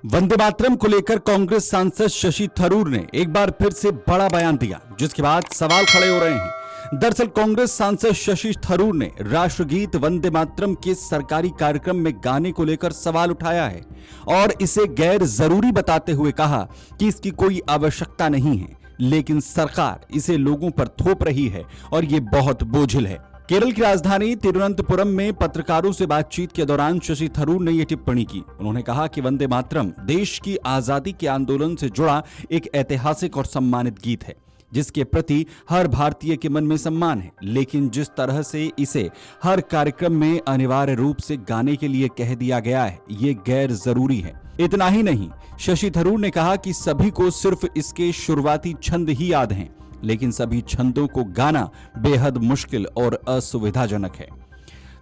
वंदे मातरम को लेकर कांग्रेस सांसद शशि थरूर ने एक बार फिर से बड़ा बयान दिया, जिसके बाद सवाल खड़े हो रहे हैं। दरअसल कांग्रेस सांसद शशि थरूर ने राष्ट्रगीत वंदे मातरम के सरकारी कार्यक्रम में गाने को लेकर सवाल उठाया है और इसे गैर जरूरी बताते हुए कहा कि इसकी कोई आवश्यकता नहीं है, लेकिन सरकार इसे लोगों पर थोप रही है और ये बहुत बोझिल है। केरल की राजधानी तिरुवनंतपुरम में पत्रकारों से बातचीत के दौरान शशि थरूर ने यह टिप्पणी की। उन्होंने कहा कि वंदे मातरम देश की आजादी के आंदोलन से जुड़ा एक ऐतिहासिक और सम्मानित गीत है, जिसके प्रति हर भारतीय के मन में सम्मान है, लेकिन जिस तरह से इसे हर कार्यक्रम में अनिवार्य रूप से गाने के लिए कह दिया गया है, ये गैर जरूरी है। इतना ही नहीं, शशि थरूर ने कहा कि सभी को सिर्फ इसके शुरुआती छंद ही याद हैं, लेकिन सभी छंदों को गाना बेहद मुश्किल और असुविधाजनक है।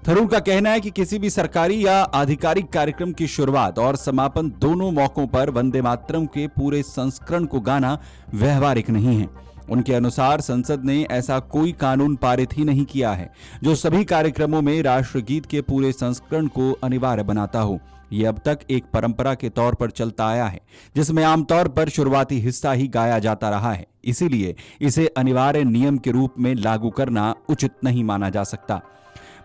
थरूर का कहना है कि किसी भी सरकारी या आधिकारिक कार्यक्रम की शुरुआत और समापन दोनों मौकों पर वंदे मातरम के पूरे संस्करण को गाना व्यवहारिक नहीं है। उनके अनुसार संसद ने ऐसा कोई कानून पारित ही नहीं किया है जो सभी कार्यक्रमों में राष्ट्रगीत के पूरे संस्करण को अनिवार्य बनाता हो। ये अब तक एक परंपरा के तौर पर चलता आया है, जिसमें आमतौर पर शुरुआती हिस्सा ही गाया जाता रहा है। इसीलिए इसे अनिवार्य नियम के रूप में लागू करना उचित नहीं माना जा सकता।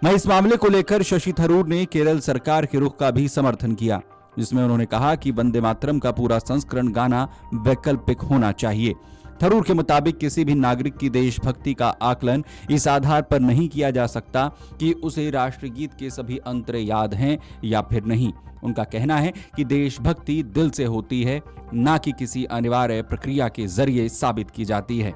मैं इस मामले को लेकर शशि थरूर ने केरल सरकार के रुख का भी समर्थन किया, जिसमें उन्होंने कहा कि वंदे मातरम का पूरा संस्करण गाना वैकल्पिक होना चाहिए। थरूर के मुताबिक किसी भी नागरिक की देशभक्ति का आकलन इस आधार पर नहीं किया जा सकता कि उसे राष्ट्रगीत के सभी अंतरे याद हैं या फिर नहीं। उनका कहना है कि देशभक्ति दिल से होती है, ना कि किसी अनिवार्य प्रक्रिया के जरिए साबित की जाती है।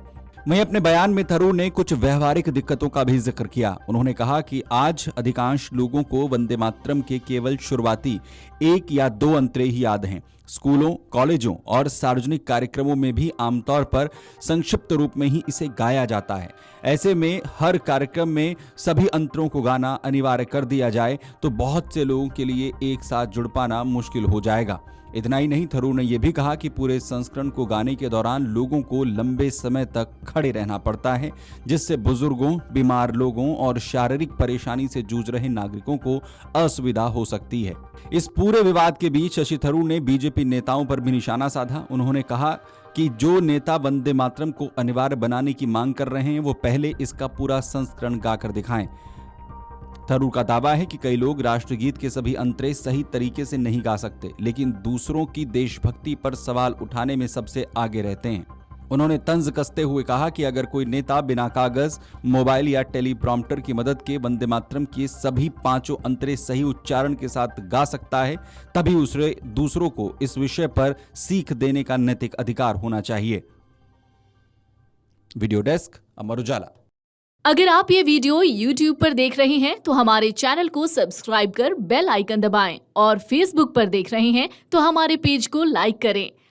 वहीं अपने बयान में थरूर ने कुछ व्यवहारिक दिक्कतों का भी जिक्र किया। उन्होंने कहा कि आज अधिकांश लोगों को वंदे मातरम के केवल शुरुआती 1 या 2 अंतरे ही याद हैं। स्कूलों, कॉलेजों और सार्वजनिक कार्यक्रमों में भी आमतौर पर संक्षिप्त रूप में ही इसे गाया जाता है। ऐसे में हर कार्यक्रम में सभी अंतरों को गाना अनिवार्य कर दिया जाए तो बहुत से लोगों के लिए एक साथ जुड़ पाना मुश्किल हो जाएगा। इतना ही नहीं, थरूर ने यह भी कहा कि पूरे संस्करण को गाने के दौरान लोगों को लंबे समय तक खड़े रहना पड़ता है, जिससे बुजुर्गों, बीमार लोगों और शारीरिक परेशानी से जूझ रहे नागरिकों को असुविधा हो सकती है। इस पूरे विवाद के बीच शशि थरूर ने बीजेपी नेताओं पर भी निशाना साधा। उन्होंने कहा कि जो नेता वंदे मातरम को अनिवार्य बनाने की मांग कर रहे हैं, वो पहले इसका पूरा संस्करण गाकर दिखाएं। थरूर का दावा है कि कई लोग राष्ट्रगीत के सभी अंतरे सही तरीके से नहीं गा सकते, लेकिन दूसरों की देशभक्ति पर सवाल उठाने में सबसे आगे रहते हैं। उन्होंने तंज कसते हुए कहा कि अगर कोई नेता बिना कागज, मोबाइल या टेलीप्रॉम्प्टर की मदद के वंदे मातरम के सभी 5 अंतरे सही उच्चारण के साथ गा सकता है, तभी उसे दूसरों को इस विषय पर सीख देने का नैतिक अधिकार होना चाहिए। Video desk, Amar Ujala. अगर आप ये वीडियो YouTube पर देख रहे हैं तो हमारे चैनल को सब्सक्राइब कर बेल आइकन दबाएं और Facebook पर देख रहे हैं तो हमारे पेज को लाइक करें।